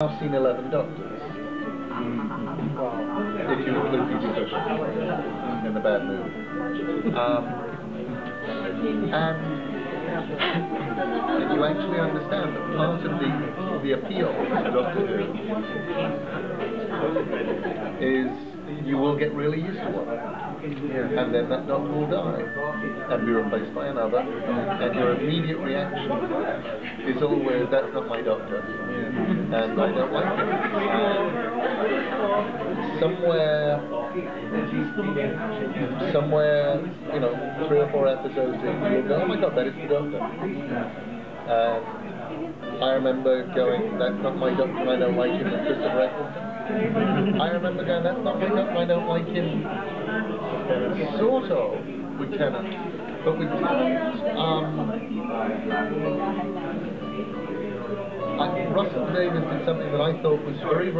I've seen 11 doctors. If you include pediatricians in the bad movie. And you actually understand that part of the appeal to Doctor Who is you will get really used to one. And then that doctor will die and be replaced by another, and your immediate reaction is always, that's not my doctor, and I don't like it. Somewhere, you know, 3 or 4 episodes in, you'll go, oh my god, that is the doctor. I remember going, that's not my doctor, I don't like him, and Christopher Eccleston. I remember going, that's not my doctor, I don't like him, sort of, with Tennant. But with Tennant, Russell Davies did something that I thought was very, very